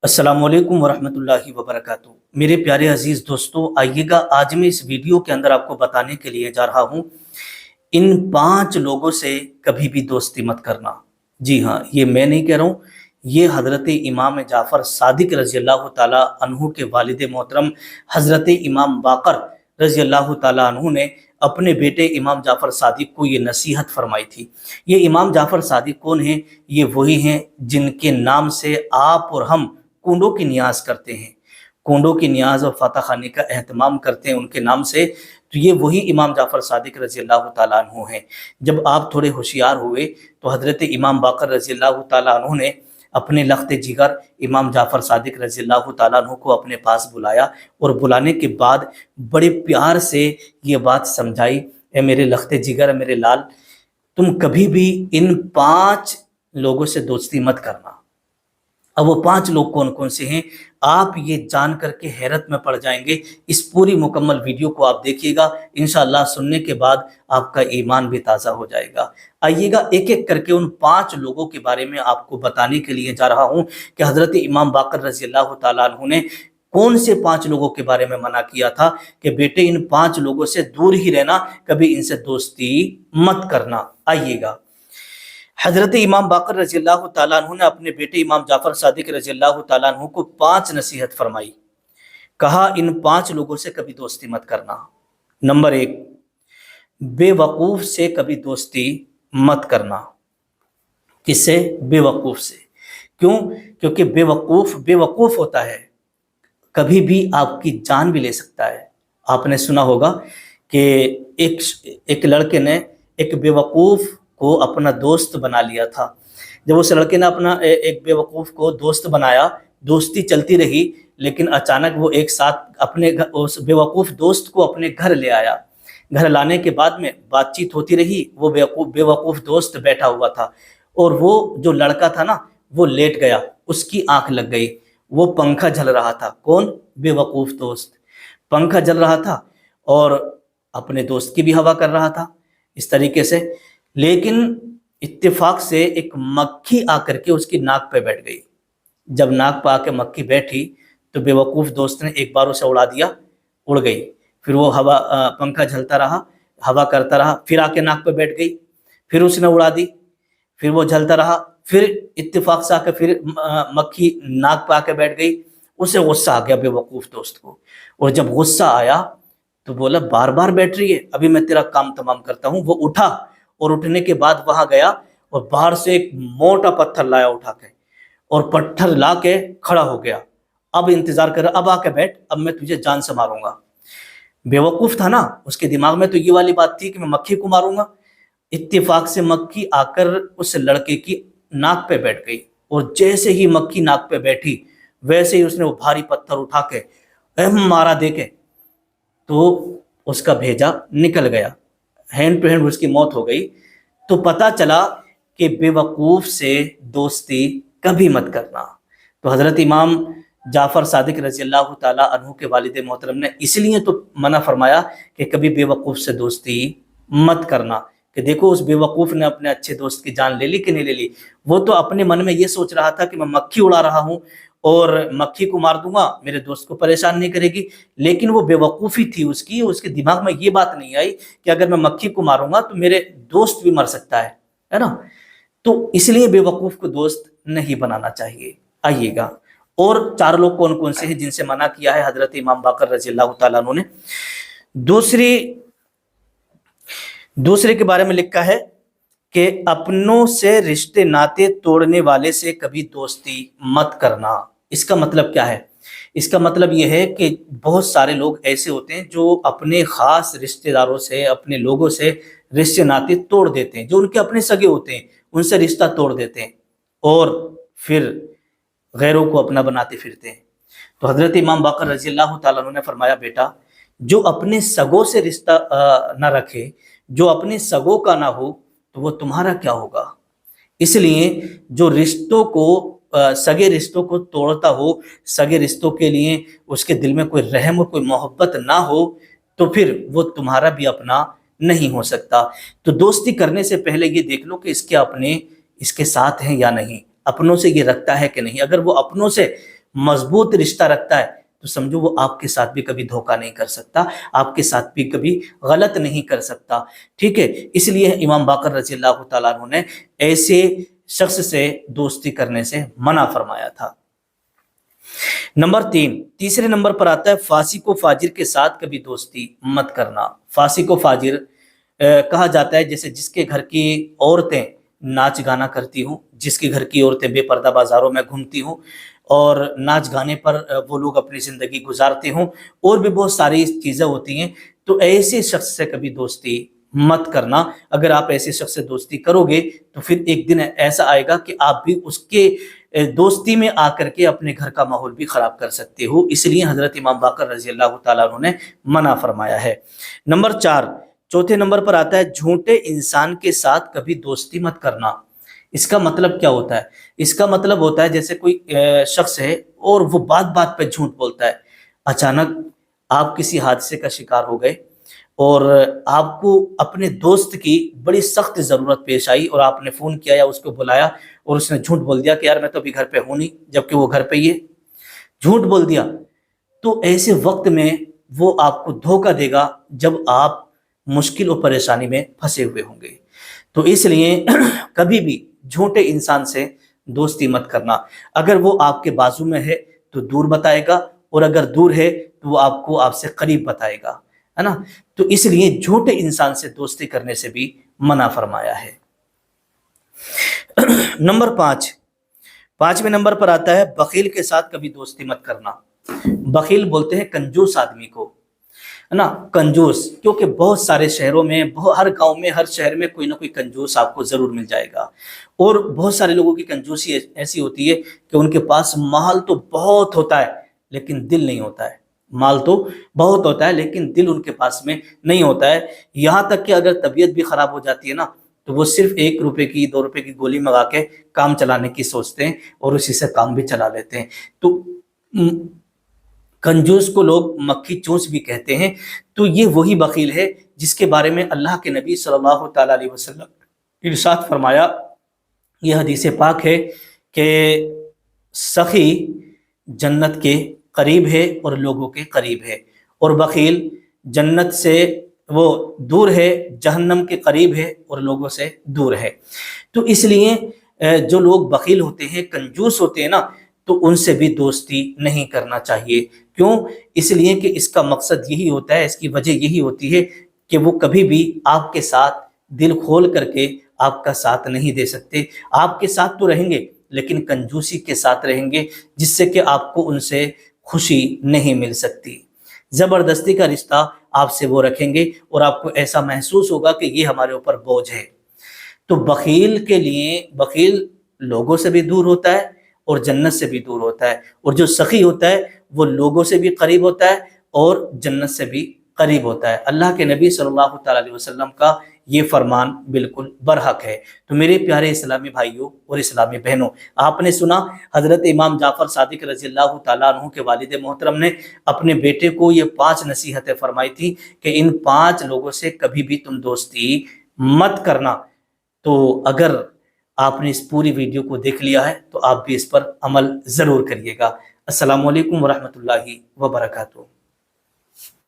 अस्सलाम वालेकुम वरहमतुल्लाहि वबरकातुहू। मेरे प्यारे अजीज़ दोस्तों, आइएगा आज मैं इस वीडियो के अंदर आपको बताने के लिए जा रहा हूँ, इन 5 लोगों से कभी भी दोस्ती मत करना। जी हाँ, ये मैं नहीं कह रहा हूँ, ये हज़रत इमाम जाफ़र सादिक रज़ी अल्लाह ताला अन्हु के वालिद मोहतरम हज़रत इमाम बाक़र रज़ी अल्लाह ताला अन्हु ने अपने बेटे इमाम जाफ़र सादिक को ये नसीहत फरमाई थी। ये इमाम जाफ़र सादिक कौन हैं? ये वही हैं जिनके नाम से आप और हम कुंडों की नियाज करते हैं, कुंडों की नियाज और फ़ातह खाने का एहतमाम करते हैं उनके नाम से। तो ये वही इमाम जाफ़र सादिक रज़ी अल्लाह ताला अन्हु हैं। जब आप थोड़े होशियार हुए तो हज़रत इमाम बाक़र रज़ी अल्लाह ताला अन्हु ने अपने लख्त जिगर इमाम जाफ़र सादिक रज़ी अल्लाह ताला अन्हु को अपने पास बुलाया और बुलाने के बाद बड़े प्यार से ये बात समझाई, ए मेरे लख्त जिगर, मेरे लाल, तुम कभी भी इन 5 लोगों से दोस्ती मत करना। अब वो 5 लोग कौन कौन से हैं, आप ये जान करके हैरत में पड़ जाएंगे। इस पूरी मुकम्मल वीडियो को आप देखिएगा, इंशाअल्लाह सुनने के बाद आपका ईमान भी ताज़ा हो जाएगा। आइएगा एक एक करके उन 5 लोगों के बारे में आपको बताने के लिए जा रहा हूँ कि हज़रत इमाम बाक़र रज़ी अल्लाह ताला अन्हु ने कौन से 5 लोगों के बारे में मना किया था कि बेटे इन 5 लोगों से दूर ही रहना, कभी इनसे दोस्ती मत करना। आइएगा, हज़रत इमाम बाक़र रज़ी अल्लाह ताला अन्हु ने अपने बेटे इमाम जाफ़र सादिक रज़ी अल्लाह ताला अन्हु को 5 नसीहत फरमाई। कहा, इन 5 लोगों से कभी दोस्ती मत करना। नंबर 1, बेवकूफ़ से कभी दोस्ती मत करना। किससे? बेवकूफ़ से। क्यों? क्योंकि बेवकूफ़ होता है, कभी भी आपकी जान भी ले सकता है। आपने सुना होगा कि एक लड़के ने एक बेवकूफ़ को अपना दोस्त बना लिया था। जब उस लड़के ने अपना एक बेवकूफ़ को दोस्त बनाया, दोस्ती चलती रही, लेकिन अचानक वो एक साथ अपने उस बेवकूफ़ दोस्त को अपने घर ले आया। घर लाने के बाद में बातचीत होती रही, वो बेवकूफ़ दोस्त बैठा हुआ था और वो जो लड़का था ना, वो लेट गया, उसकी आँख लग गई। वो पंखा झल रहा था। कौन? बेवकूफ़ दोस्त। पंखा जल रहा था और अपने दोस्त की भी हवा कर रहा था इस तरीके से। लेकिन इत्तेफाक से एक मक्खी आकर के उसकी नाक पे बैठ गई। जब नाक पे आके मक्खी बैठी तो बेवकूफ़ दोस्त ने एक बार उसे उड़ा दिया, उड़ गई। फिर वो पंखा झलता रहा, हवा करता रहा, फिर आके नाक पे बैठ गई, फिर उसने उड़ा दी, फिर वो झलता रहा, फिर इत्तेफाक से आके फिर मक्खी नाक पे आके बैठ गई। उसे गुस्सा आ गया बेवकूफ़ दोस्त को, और जब गुस्सा आया तो बोला, बार बार बैठ रही है, अभी मैं तेरा काम तमाम करता हूँ। वो उठा और उठने के बाद वहां गया और बाहर से एक मोटा पत्थर लाया उठा के, और पत्थर ला के खड़ा हो गया। अब इंतजार कर, अब आके बैठ, अब मैं तुझे जान से मारूंगा। बेवकूफ था ना, उसके दिमाग में तो ये वाली बात थी कि मैं मक्खी को मारूंगा। इत्तेफाक से मक्खी आकर उस लड़के की नाक पे बैठ गई, और जैसे ही मक्खी नाक पे बैठी वैसे ही उसने वो भारी पत्थर उठा के मारा देके, तो उसका भेजा निकल गया, हैंड टू हैंड उसकी मौत हो गई। तो पता चला कि बेवकूफ़ से दोस्ती कभी मत करना। तो हज़रत इमाम जाफ़र सादिक रज़ी अल्लाह ताला अन्हु के वालिद मोहतरम ने इसलिए तो मना फरमाया कि कभी बेवकूफ़ से दोस्ती मत करना, कि देखो उस बेवकूफ़ ने अपने अच्छे दोस्त की जान ले ली कि नहीं ले ली। वो तो अपने मन में ये सोच रहा था कि मैं मक्खी उड़ा रहा हूँ और मक्खी को मार दूंगा, मेरे दोस्त को परेशान नहीं करेगी। लेकिन वो बेवकूफ़ी थी उसकी, उसके दिमाग में ये बात नहीं आई कि अगर मैं मक्खी को मारूंगा तो मेरे दोस्त भी मर सकता है ना। तो इसलिए बेवकूफ़ को दोस्त नहीं बनाना चाहिए। आइएगा, और 4 लोग कौन कौन से हैं जिनसे मना किया है हज़रत इमाम बाक़र रज़ी अल्लाह ताला अन्हु ने। दूसरे के बारे में लिखा है कि अपनों से रिश्ते नाते तोड़ने वाले से कभी दोस्ती मत करना। इसका मतलब क्या है? इसका मतलब यह है कि बहुत सारे लोग ऐसे होते हैं जो अपने ख़ास रिश्तेदारों से, अपने लोगों से रिश्ते नाते तोड़ देते हैं, जो उनके अपने सगे होते हैं उनसे रिश्ता तोड़ देते हैं और फिर गैरों को अपना बनाते फिरते हैं। तो हज़रत इमाम बाक़र रज़ी अल्लाह ताला अन्हु ने फरमाया, बेटा जो अपने सगों से रिश्ता न रखे, जो अपने सगों का ना हो, तो वो तुम्हारा क्या होगा। इसलिए जो रिश्तों को सगे रिश्तों को तोड़ता हो, सगे रिश्तों के लिए उसके दिल में कोई रहम और कोई मोहब्बत ना हो, तो फिर वो तुम्हारा भी अपना नहीं हो सकता। तो दोस्ती करने से पहले ये देख लो कि इसके अपने इसके साथ हैं या नहीं, अपनों से ये रखता है कि नहीं। अगर वो अपनों से मजबूत रिश्ता रखता है तो समझो वो आपके साथ भी कभी धोखा नहीं कर सकता, आपके साथ भी कभी गलत नहीं कर सकता। ठीक है, इसलिए इमाम बाकर रजी अल्लाह तआला अन्हु ने ऐसे शख्स से दोस्ती करने से मना फरमाया था। नंबर 3, तीसरे नंबर पर आता है फासिक व फाजिर के साथ कभी दोस्ती मत करना। फासिक व फाजिर कहा जाता है जैसे जिसके घर की औरतें नाच गाना करती हूँ, जिसके घर की औरतें बेपर्दा बाजारों में घूमती हूँ और नाच गाने पर वो लोग अपनी ज़िंदगी गुजारते हों, और भी बहुत सारी चीज़ें होती हैं। तो ऐसे शख्स से कभी दोस्ती मत करना। अगर आप ऐसे शख्स से दोस्ती करोगे तो फिर एक दिन ऐसा आएगा कि आप भी उसके दोस्ती में आकर के अपने घर का माहौल भी ख़राब कर सकते हो। इसलिए हज़रत इमाम बाकर रज़ी अल्लाह तआला अन्हु ने मना फरमाया है। नंबर 4, चौथे नंबर पर आता है झूठे इंसान के साथ कभी दोस्ती मत करना। इसका मतलब क्या होता है? इसका मतलब होता है जैसे कोई शख्स है और वो बात बात पे झूठ बोलता है। अचानक आप किसी हादसे का शिकार हो गए और आपको अपने दोस्त की बड़ी सख्त ज़रूरत पेश आई और आपने फ़ोन किया या उसको बुलाया और उसने झूठ बोल दिया कि यार मैं तो अभी घर पे हूँ नहीं, जबकि वो घर पे ही है। झूठ बोल दिया। तो ऐसे वक्त में वो आपको धोखा देगा जब आप मुश्किल और परेशानी में फंसे हुए होंगे। तो इसलिए कभी भी झूठे इंसान से दोस्ती मत करना। अगर वो आपके बाजू में है तो दूर बताएगा, और अगर दूर है तो वो आपको आपसे करीब बताएगा, है ना। तो इसलिए झूठे इंसान से दोस्ती करने से भी मना फरमाया है। नंबर 5, 5वें नंबर पर आता है बखील के साथ कभी दोस्ती मत करना। बखील बोलते हैं कंजूस आदमी को, है ना, कंजूस। क्योंकि बहुत सारे शहरों में, हर गांव में, हर शहर में कोई ना कोई कंजूस आपको जरूर मिल जाएगा। और बहुत सारे लोगों की कंजूसी ऐसी होती है कि उनके पास माल तो बहुत होता है लेकिन दिल नहीं होता है। माल तो बहुत होता है लेकिन दिल उनके पास में नहीं होता है। यहाँ तक कि अगर तबीयत भी खराब हो जाती है ना तो वो सिर्फ 1 रुपए की, 2 रुपए की गोली मंगा के काम चलाने की सोचते हैं और उसी से काम भी चला लेते हैं। तो कंजूस को लोग मक्खी चूस भी कहते हैं। तो ये वही बखील है जिसके बारे में अल्लाह के नबी सल्लल्लाहु तआला अलैहि वसल्लम इरशाद फरमाया, यह हदीस पाक है कि सखी जन्नत के करीब है और लोगों के करीब है, और बखील जन्नत से वो दूर है, जहन्नम के करीब है और लोगों से दूर है। तो इसलिए जो लोग बखील होते हैं, कंजूस होते हैं ना, तो उनसे भी दोस्ती नहीं करना चाहिए। क्यों? इसलिए कि इसका मकसद यही होता है, इसकी वजह यही होती है कि वो कभी भी आपके साथ दिल खोल करके आपका साथ नहीं दे सकते। आपके साथ तो रहेंगे लेकिन कंजूसी के साथ रहेंगे, जिससे कि आपको उनसे खुशी नहीं मिल सकती। ज़बरदस्ती का रिश्ता आपसे वो रखेंगे और आपको ऐसा महसूस होगा कि ये हमारे ऊपर बोझ है। तो बखील के लिए, बखील लोगों से भी दूर होता है और जन्नत से भी दूर होता है, और जो सखी होता है वो लोगों से भी करीब होता है और जन्नत से भी करीब होता है। अल्लाह के नबी सल्लल्लाहु तआला अलैहि वसल्लम का ये फरमान बिल्कुल बरहक है। तो मेरे प्यारे इस्लामी भाइयों और इस्लामी बहनों, आपने सुना हज़रत इमाम जाफ़र सादिक रज़ी अल्लाह तआला अन्हु के वालिद मोहतरम ने अपने बेटे को ये 5 नसीहतें फरमाई थी कि इन 5 लोगों से कभी भी तुम दोस्ती मत करना। तो अगर आपने इस पूरी वीडियो को देख लिया है तो आप भी इस पर अमल ज़रूर करिएगा। अस्सलामु अलैकुम वरहमतुल्लाहि वबरकातुहू।